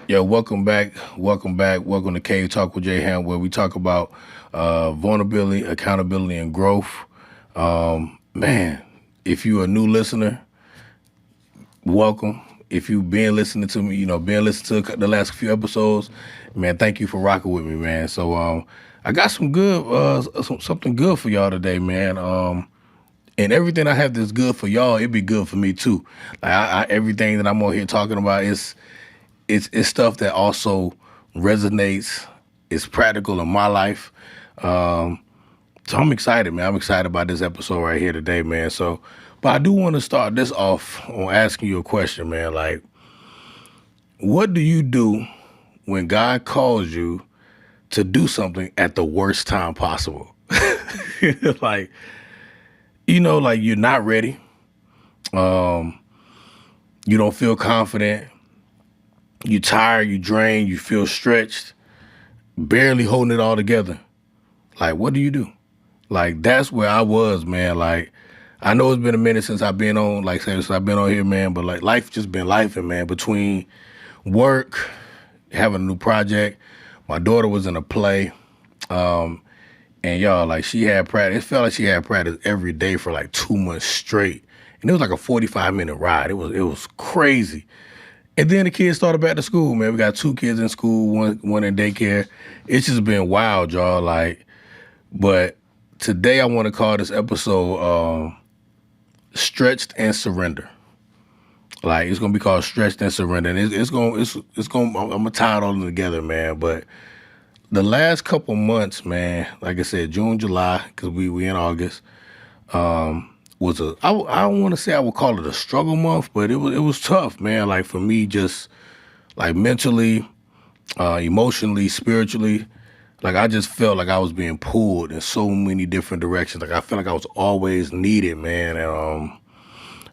Yo, welcome back. Welcome back. Welcome to Cave Talk with Jayhamp, where we talk about vulnerability, accountability, and growth. Man, if you're a new listener, welcome. If you've been listening to me, been listening to the last few episodes, man, thank you for rocking with me, man. So I got some good, something good for y'all today, man. And everything I have that's good for y'all, it'd be good for me too. Like everything that I'm on here talking about is it's stuff that also resonates. It's practical in my life. So I'm excited, man. I'm excited about this episode right here today, man. But I do want to start this off on asking you a question, man. Like, what do you do when God calls you to do something at the worst time possible? Like, like you're not ready. You don't feel confident. You tired, you drained, you feel stretched, barely holding it all together. Like, what do you do? Like, that's where I was, man. Like, I know it's been a minute since I've been on, since I've been on here, man, but like life just been lifing, man. Between work, having a new project, my daughter was in a play, and y'all, like she had practice. It felt like she had practice every day for like 2 months straight. And it was like a 45-minute ride. It was crazy. And then the kids started back to school, man. We got 2 kids in school, one in daycare. It's just been wild, y'all. Like, but today I want to call this episode "Stretched and Surrender." Like, it's gonna be called "Stretched and Surrender." And it's gonna. I'm gonna tie it all together, man. But the last couple months, man, like I said, June, July, because we in August. I don't want to say I would call it a struggle month, but it was tough, man. Like for me, just like mentally, emotionally, spiritually, like I just felt like I was being pulled in so many different directions. Like I felt like I was always needed, man. And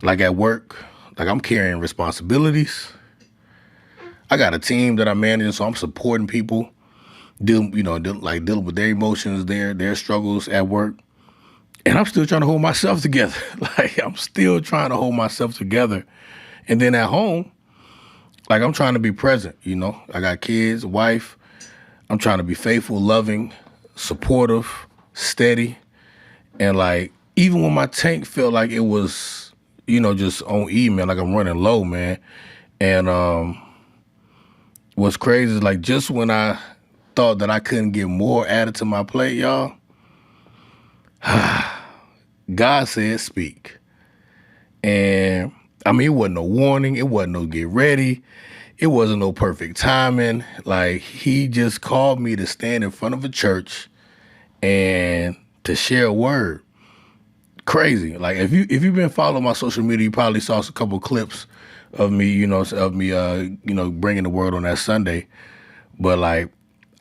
like at work, like I'm carrying responsibilities. I got a team that I'm managing, so I'm supporting people, dealing with their emotions, their struggles at work. And I'm still trying to hold myself together. Like, I'm still trying to hold myself together. And then at home, like, I'm trying to be present, I got kids, wife. I'm trying to be faithful, loving, supportive, steady. And, like, even when my tank felt like it was, just on E, man, like I'm running low, man. And what's crazy is, like, just when I thought that I couldn't get more added to my plate, y'all, God said, speak. And I mean, it wasn't no warning. It wasn't no get ready. It wasn't no perfect timing. Like, he just called me to stand in front of a church and to share a word. Crazy. Like, if you've been following my social media, you probably saw a couple clips of me, bringing the word on that Sunday. But like,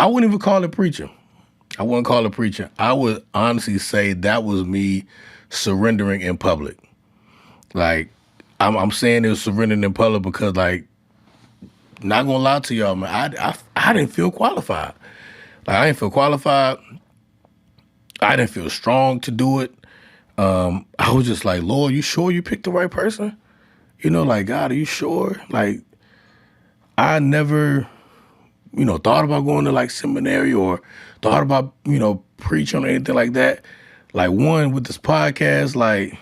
I wouldn't even call it preaching. I wouldn't call it preaching. I would honestly say that was me surrendering in public. Like, I'm saying it was surrendering in public because, like, not gonna lie to y'all, man, I didn't feel qualified. Like, I didn't feel qualified. I didn't feel strong to do it. I was just like, Lord, you sure you picked the right person? Like, God, are you sure? Like, I never, thought about going to like seminary or thought about, preaching or anything like that. Like, one, with this podcast, like,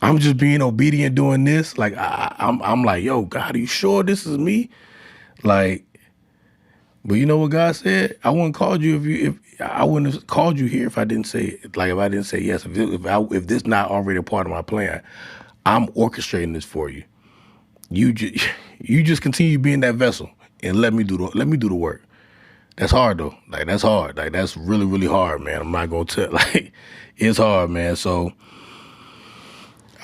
I'm just being obedient doing this. Like, I'm like, yo, God, are you sure this is me? Like, but you know what God said? I wouldn't called you if I wouldn't have called you here if I didn't say it. Like, if I didn't say yes, if this not already a part of my plan, I'm orchestrating this for you. You just continue being that vessel and let me do the work. That's hard though. Like, that's hard. Like, that's really, really hard, man. I'm not gonna tell. Like, it's hard, man. So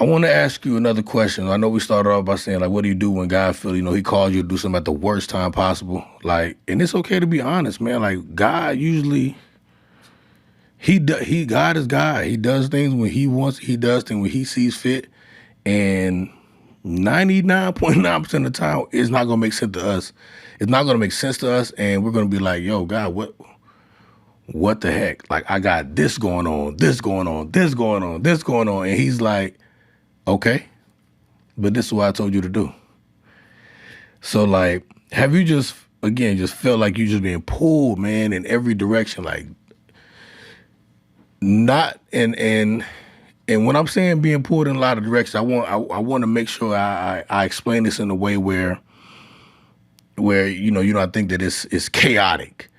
I want to ask you another question. I know we started off by saying, like, what do you do when God feels, he calls you to do something at the worst time possible? Like, and it's okay to be honest, man. Like, God usually, God is God. He does things when he wants, he does things when he sees fit. And 99.9% of the time, it's not going to make sense to us. It's not going to make sense to us. And we're going to be like, yo, God, what the heck? Like, I got this going on, this going on, this going on, this going on. And he's like, okay, but this is what I told you to do. So, like, have you just felt like you just being pulled, man, in every direction? Like, not, and when I'm saying being pulled in a lot of directions, I want to make sure I explain this in a way where you don't think that it's chaotic.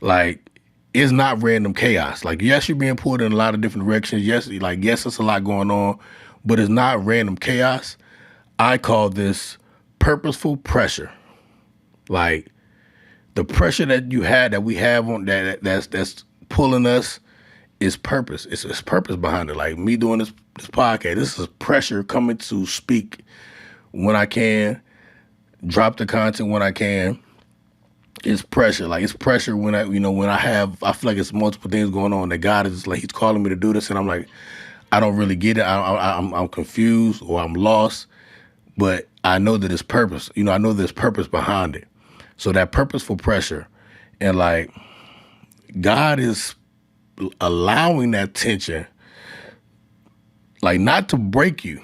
Like, it's not random chaos. Like, yes, you're being pulled in a lot of different directions. Yes, it's a lot going on, but it's not random chaos. I call this purposeful pressure. Like, the pressure that we have on that's pulling us is purpose. It's purpose behind it. Like, me doing this podcast, this is pressure coming to speak when I can, drop the content when I can. It's pressure. Like, it's pressure when I feel like it's multiple things going on that God is like, he's calling me to do this. And I'm like, I don't really get it. I'm confused or I'm lost, but I know that it's purpose. I know there's purpose behind it. So that purposeful pressure, and like, God is allowing that tension, like, not to break you,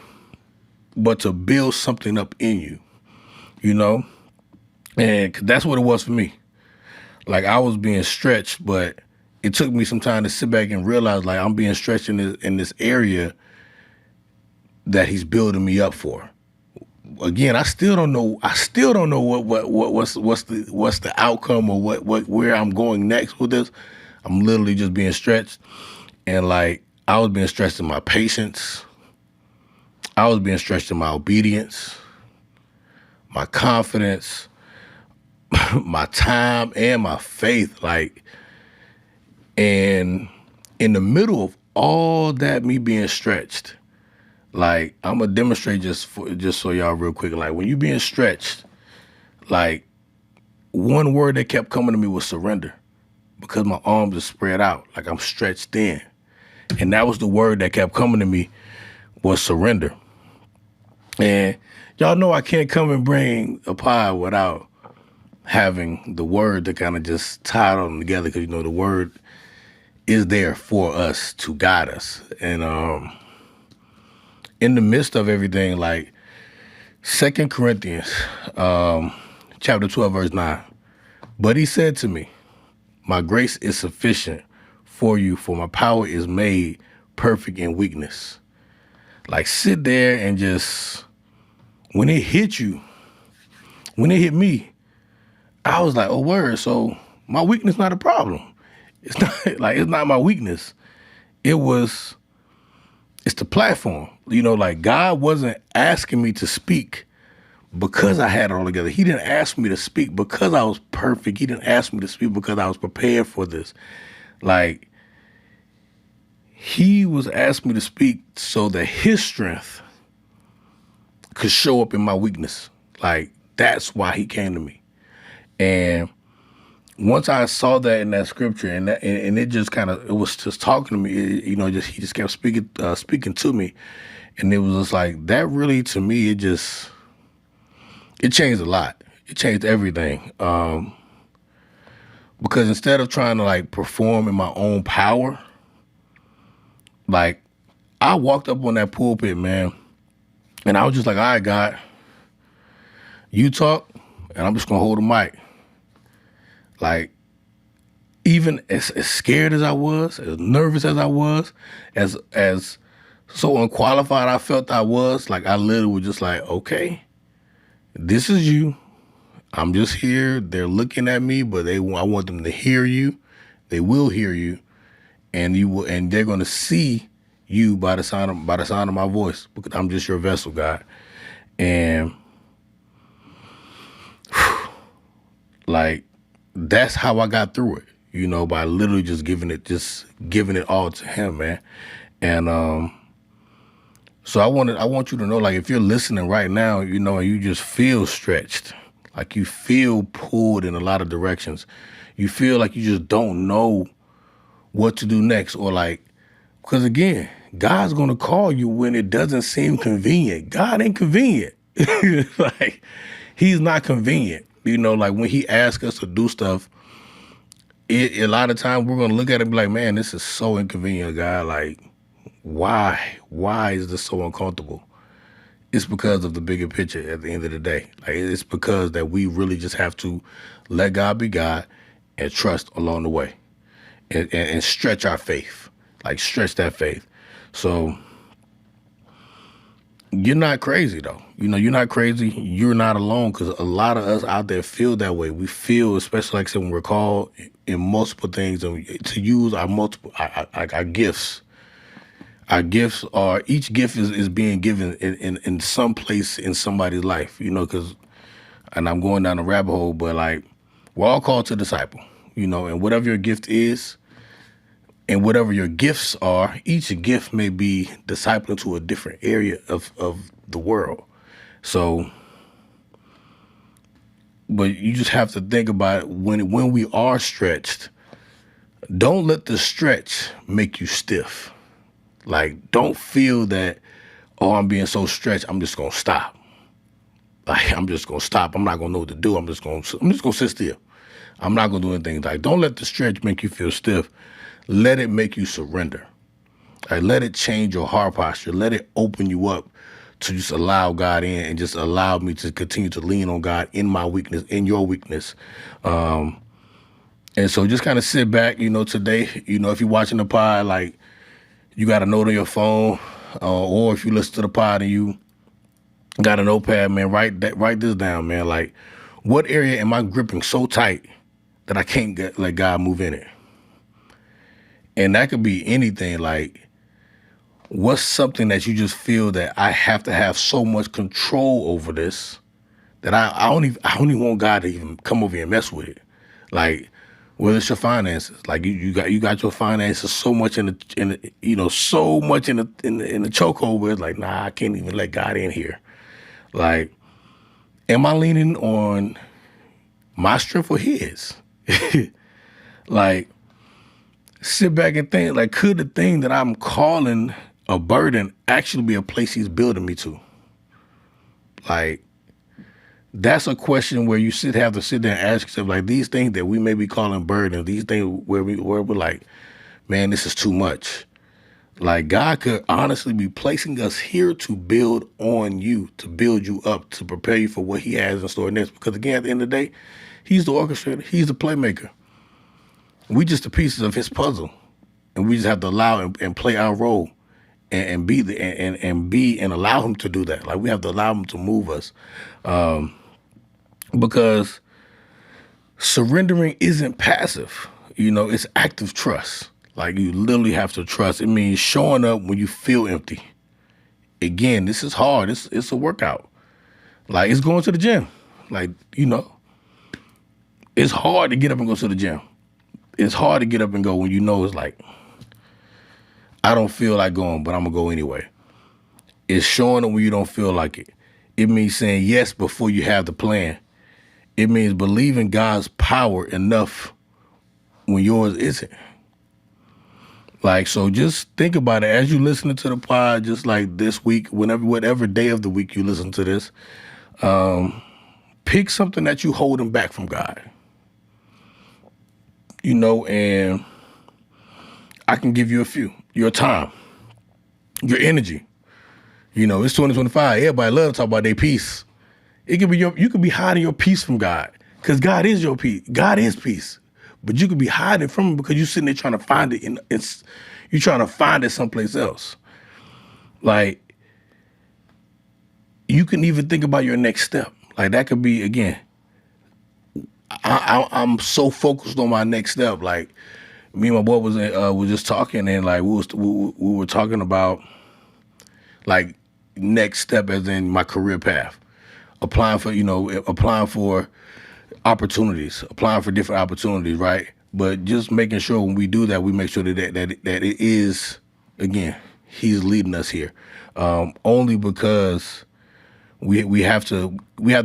but to build something up in you, and that's what it was for me. Like, I was being stretched, but it took me some time to sit back and realize, like, I'm being stretched in this area that he's building me up for. Again, I still don't know what's the outcome or where I'm going next with this. I'm literally just being stretched. And like, I was being stretched in my patience. I was being stretched in my obedience, my confidence, my time, and my faith. Like, and in the middle of all that, me being stretched, like, I'm gonna demonstrate just so y'all real quick. Like, when you being stretched, like, one word that kept coming to me was surrender, because my arms are spread out, like I'm stretched thin. And that was the word that kept coming to me, was surrender. And y'all know I can't come and bring a pie without having the word to kind of just tie it all together, because the word is there for us to guide us. And in the midst of everything, like, 2 Corinthians chapter 12, verse 9. But he said to me, my grace is sufficient for you, for my power is made perfect in weakness. Like, sit there and just, when it hit me, I was like, oh, word. So my weakness not a problem. It's not my weakness. It's the platform. Like, God wasn't asking me to speak because I had it all together. He didn't ask me to speak because I was perfect. He didn't ask me to speak because I was prepared for this. Like, he was asking me to speak so that his strength could show up in my weakness. Like, that's why he came to me. And once I saw that in that scripture, and it just it was just talking to me, he just kept speaking to me. And it was just like, that really, to me, it changed a lot. It changed everything. Because instead of trying to, like, perform in my own power, like, I walked up on that pulpit, man, and I was just like, all right, God, you talk, and I'm just going to hold the mic. Like, even as scared as I was, as nervous as I was, as so unqualified I felt I was, like, I literally was just like, okay, this is you. I'm just here. They're looking at me, but I want them to hear you. They will hear you, and they're going to see you by the sound of my voice, because I'm just your vessel, God. And like, that's how I got through it, by literally just giving it all to him, man. And So I want you to know, like, if you're listening right now, you know, and you just feel stretched, like you feel pulled in a lot of directions, you feel like you just don't know what to do next, or like, because again, God's gonna call you when it doesn't seem convenient. God ain't convenient. Like, he's not convenient. You know, like when he asks us to do stuff, a lot of times we're gonna look at it and be like, man, this is so inconvenient, God. Like, why? Why is this so uncomfortable? It's because of the bigger picture at the end of the day. Like, it's because that we really just have to let God be God and trust along the way, and stretch our faith, like stretch that faith. So you're not crazy though. You know, you're not crazy. You're not alone, because a lot of us out there feel that way. We feel, especially like I said, when we're called in multiple things and to use our multiple, our gifts. Our gifts are, each gift is being given in some place in somebody's life, you know, because, and I'm going down a rabbit hole, but like, we're all called to disciple, you know, and whatever your gift is and whatever your gifts are, each gift may be discipling to a different area of the world. So, but you just have to think about it, when we are stretched, don't let the stretch make you stiff. Like, don't feel that, oh, I'm being so stretched, I'm just gonna stop. Like, I'm just gonna stop. I'm not gonna know what to do. I'm just gonna sit still. I'm not gonna do anything. Like, don't let the stretch make you feel stiff. Let it make you surrender. Like, let it change your heart posture. Let it open you up to just allow God in, and just allow me to continue to lean on God in my weakness, in your weakness. And so just kind of sit back, you know, today, you know, if you're watching the pod, like, you got a note on your phone, or if you listen to the pod and you got a notepad, man, write this down, man. Like, what area am I gripping so tight that I can't let God move in it? And that could be anything. Like, what's something that you just feel that I have to have so much control over this that I don't even want God to even come over here and mess with it. Like, whether it's your finances, like you got your finances so much in the you know, so much in the chokehold where it's like, nah, I can't even let God in here. Like, am I leaning on my strength or his? Like, sit back and think, like, could the thing that I'm calling a burden actually be a place he's building me to? Like, that's a question where you have to sit there and ask yourself, like, these things that we may be calling burdens, these things where we're like, man, this is too much. Like, God could honestly be placing us here to build on you, to build you up, to prepare you for what he has in store next. Because again, at the end of the day, he's the orchestrator, he's the playmaker. We just the pieces of his puzzle, and we just have to allow and play our role, and be and allow him to do that. Like, we have to allow him to move us. Because surrendering isn't passive. You know, it's active trust. Like, you literally have to trust. It means showing up when you feel empty. Again, this is hard. It's a workout. Like, it's going to the gym. Like, you know, it's hard to get up and go to the gym. It's hard to get up and go when you know it's like, I don't feel like going, but I'm going to go anyway. It's showing up when you don't feel like it. It means saying yes before you have the plan. It means believing God's power enough when yours isn't. Like, so just think about it as you listening to the pod, just like this week, whatever day of the week you listen to this, pick something that you holding back from God. You know, and I can give you a few. Your time, your energy. You know, it's 2025. Everybody love to talk about their peace. It could be you could be hiding your peace from God, because God is your peace. God is peace. But you could be hiding from him because you're sitting there trying to find it you're trying to find it someplace else. Like, you can even think about your next step. Like, that could be, again, I'm so focused on my next step. Like, me and my boy was just talking, and like we were talking about, like, next step as in my career path, applying for opportunities, applying for different opportunities, right? But just making sure when we do that, we make sure that it is, again, he's leading us here. Only because we have to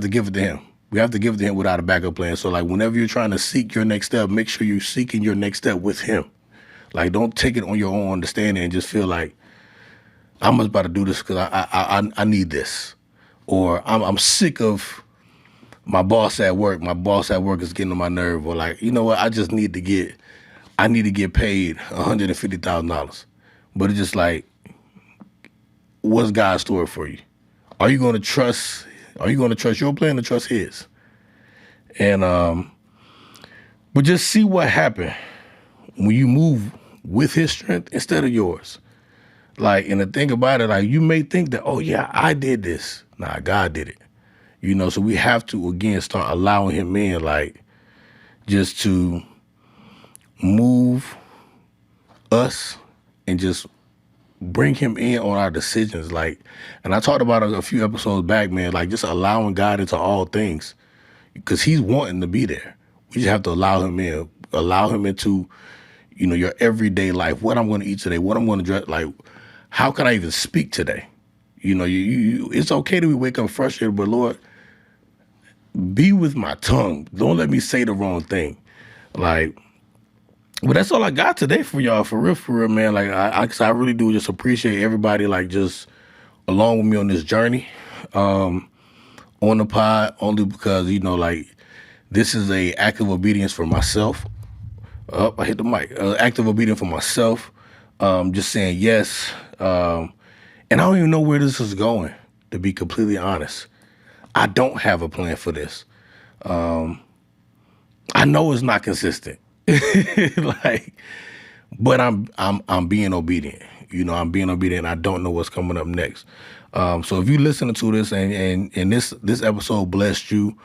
give it to him. We have to give it to him without a backup plan. So like whenever you're trying to seek your next step, make sure you're seeking your next step with him. Like don't take it on your own understanding and just feel like I'm just about to do this because I need this, or I'm sick of my boss at work. My boss at work is getting on my nerve, or like you know what, I need to get paid $150,000. But it's just like, what's God's story for you? Are you going to trust your plan or trust his? And but just see what happened when you move with his strength instead of yours. Like, and the thing about it, like you may think that, oh yeah, I did this. Nah, God did it. You know, so we have to again start allowing him in, like just to move us and just bring him in on our decisions. Like, and I talked about it a few episodes back, man, like just allowing God into all things because he's wanting to be there. We just have to allow him in, allow him into, you know, your everyday life, what I'm going to eat today, what I'm going to dress, like, how can I even speak today? You know, it's okay that we wake up frustrated, but Lord, be with my tongue. Don't let me say the wrong thing. Like, but that's all I got today for y'all, for real, man. Like, I really do just appreciate everybody, like, just along with me on this journey, on the pod, only because, you know, like, this is a act of obedience for myself. I hit the mic. Act of obedience for myself. Just saying yes. And I don't even know where this is going, to be completely honest. I don't have a plan for this. I know it's not consistent. Like, but I'm being obedient. You know, I'm being obedient. I don't know what's coming up next. So if you listening to this and this episode blessed you,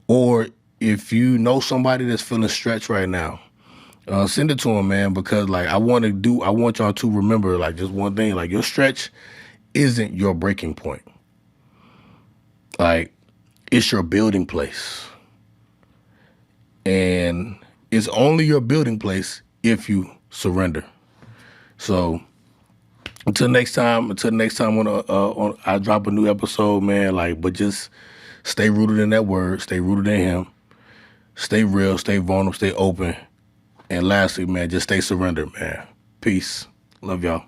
or if you know somebody that's feeling stretched right now, send it to them, man, because like I want y'all to remember like just one thing, like your stretch isn't your breaking point. Like, it's your building place. And it's only your building place if you surrender. So until next time on I drop a new episode, man, like, but just stay rooted in that word, stay rooted in him, stay real, stay vulnerable, stay open. And lastly, man, just stay surrendered, man. Peace. Love y'all.